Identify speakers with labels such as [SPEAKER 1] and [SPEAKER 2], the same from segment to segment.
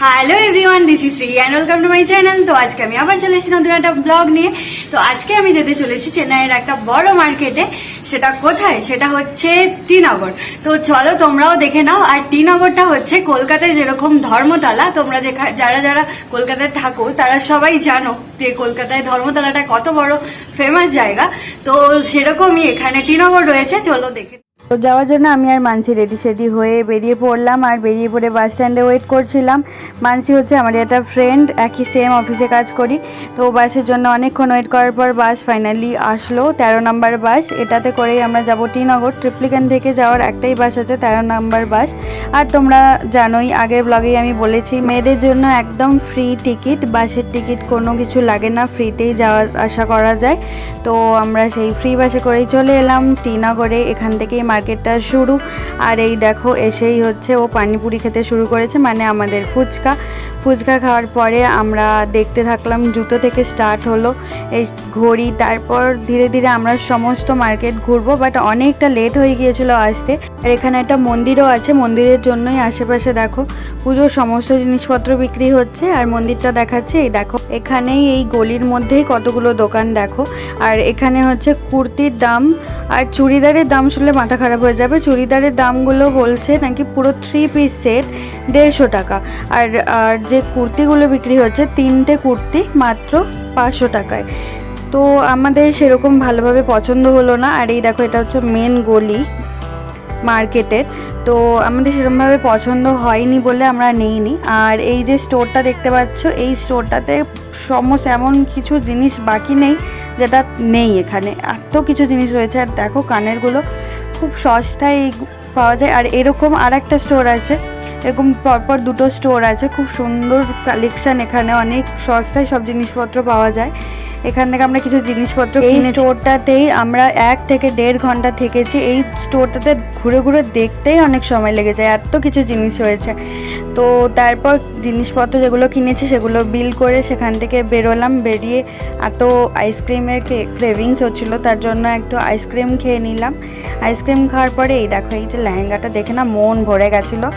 [SPEAKER 1] Hello everyone, this is Shri and welcome to my channel. তো আজকে আমি আবার চলে এসেছি নতুন একটা ব্লগ নিয়ে। তো আজকে আমি যেতে চলেছি চেন্নাইয়ের একটা বড় মার্কেটে। সেটা কোথায়? সেটা হচ্ছে টিনগর। তো চলো তোমরাও দেখে নাও। আর টিনগরটা হচ্ছে কলকাতায় যেরকম ধর্মতলা, তোমরা যারা যারা কলকাতায় থাকো তারা সবাই জানো যে কলকাতায় ধর্মতলাটা কত বড় ফেমাস জায়গা। তো সেরকমই এখানে টিনগর রয়েছে, চলো দেখে। তো যাওয়ার জন্য আমি আর মানসি রেডি হয়ে বেরিয়ে পড়লাম। আর বেরিয়ে পড়ে বাস স্ট্যান্ডে ওয়েট করছিলাম। মানসি হচ্ছে আমার একটা ফ্রেন্ড, একই সেম অফিসে কাজ করি। তো বাসের জন্য অনেকক্ষণ ওয়েট করার পর বাস ফাইনালি আসলো, 13 নম্বর বাস। এটাতে করেই আমরা যাবো টিনগর। ট্রিপ্লিকেন থেকে যাওয়ার একটাই বাস আছে, 13 নম্বর বাস। আর তোমরা জানোই, আগের ব্লগেই আমি বলেছি, মেয়েদের জন্য একদম ফ্রি টিকিট, বাসের টিকিট কোনো কিছু লাগে না, ফ্রিতেই যাওয়া আসা করা যায়। তো আমরা সেই ফ্রি বাসে করেই চলে এলাম টিনগরে। এখান থেকেই মার্কেটটা শুরু। আর এই দেখো, এসেই হচ্ছে ও পানিপুরি খেতে শুরু করেছে, মানে আমাদের ফুচকা খাওয়ার পরে আমরা দেখতে থাকলাম। জুতো থেকে স্টার্ট হলো এই ঘড়ি, তারপর ধীরে ধীরে আমরা সমস্ত মার্কেট ঘুরবো, বাট অনেকটা লেট হয়ে গিয়েছিল আসতে। আর এখানে একটা মন্দিরও আছে, মন্দিরের জন্যই আশেপাশে দেখো পুজোর সমস্ত জিনিসপত্র বিক্রি হচ্ছে। আর মন্দিরটা দেখাচ্ছে, এই দেখো এখানেই এই গলির মধ্যেই কতগুলো দোকান দেখো। আর এখানে হচ্ছে কুর্তির দাম আর চুড়িদারের দাম শুনলে মাথা খারাপ হয়ে যাবে। চুড়িদারের দামগুলো বলছে নাকি পুরো 3 পিস সেট 150 টাকা। আর যে কুর্তিগুলো বিক্রি হচ্ছে, 3টে কুর্তি মাত্র 500 টাকায়। তো আমাদের সেরকম ভালোভাবে পছন্দ হলো না। আর এই দেখো, এটা হচ্ছে মেন গলি মার্কেটের। তো আমাদের সেরকমভাবে পছন্দ হয়নি বলে আমরা নিইনি। আর এই যে স্টোরটা দেখতে পাচ্ছ, এই স্টোরটাতে সমস্ত এমন কিছু জিনিস বাকি নেই যেটা নেই এখানে, এত কিছু জিনিস রয়েছে। আর দেখো কানেরগুলো খুব সস্তায় পাওয়া যায়। আর এরকম আর একটা স্টোর আছে, এরকম পরপর দুটো স্টোর আছে, খুব সুন্দর কালেকশন। এখানে অনেক সস্তায় সব জিনিসপত্র পাওয়া যায়। এখান থেকে আমরা কিছু জিনিসপত্র, এই স্টোরটাতেই আমরা 1 থেকে 1.5 ঘন্টা থেকেছি। এই স্টোরটাতে ঘুরে ঘুরে দেখতেই অনেক সময় লেগে যায়, এত কিছু জিনিস রয়েছে। তো তারপর জিনিসপত্র যেগুলো কিনেছি সেগুলো বিল করে সেখান থেকে বেরোলাম। বেরিয়ে এত আইসক্রিমের ক্রেভিংস হচ্ছিলো, তার জন্য একটু আইসক্রিম খেয়ে নিলাম। আইসক্রিম খাওয়ার পরে এই দেখো, এই যে লেহেঙ্গাটা দেখে না মন ভরে গেছিলো,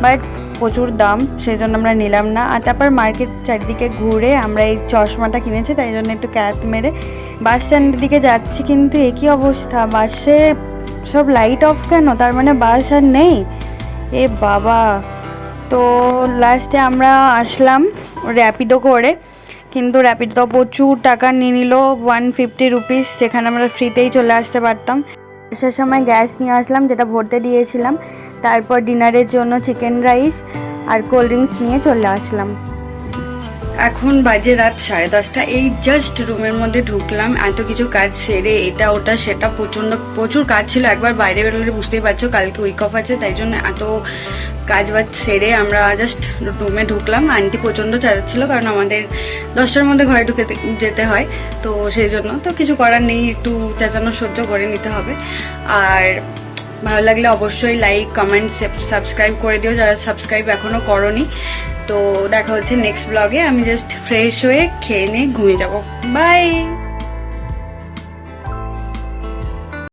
[SPEAKER 1] বাট প্রচুর দাম, সেই জন্য আমরা নিলাম না। আর তারপর মার্কেট চারিদিকে ঘুরে আমরা এই চশমাটা কিনেছি, তাই জন্য একটু ক্যাত মেরে বাস স্ট্যান্ডের দিকে যাচ্ছি। কিন্তু একই অবস্থা, বাসে সব লাইট অফ কেন? তার মানে বাস আর নেই, এ বাবা। তো লাস্টে আমরা আসলাম র্যাপিডো করে, কিন্তু র্যাপিডো প্রচুর টাকা নিয়ে নিল, 150 রুপিস, সেখানে আমরা ফ্রিতেই চলে আসতে পারতাম। সে সময় গ্যাস নিয়ে আসলাম, যেটা ভরতে দিয়েছিলাম। তারপর ডিনারের জন্য চিকেন রাইস আর কোল্ড ড্রিঙ্কস নিয়ে চলে আসলাম। এখন বাজে রাত 10:30। এই জাস্ট রুমের মধ্যে ঢুকলাম, এত কিছু কাজ সেরে, এটা ওটা সেটা প্রচুর কাজ ছিল। একবার বাইরে বেরোলে বুঝতেই পারছো, কালকে উইক অফ আছে, তাই জন্য এত কাজ বাজ সেরে আমরা জাস্ট রুমে ঢুকলাম। আন্টি প্রচণ্ড চালাচ্ছিল, কারণ আমাদের 10টার মধ্যে ঘরে ঢুকে যেতে হয়, তো সেই জন্য তো কিছু করার নেই, একটু চেঁচানো সহ্য করে নিতে হবে। আর ভালো লাগলে অবশ্যই লাইক, কমেন্ট, সাবস্ক্রাইব করে দিও যারা সাবস্ক্রাইব এখনও করোনি। তো দেখা হচ্ছে নেক্সট ব্লগে। আমি জাস্ট ফ্রেশ হয়ে খেয়ে নিয়ে ঘুমিয়ে যাবো। বাই।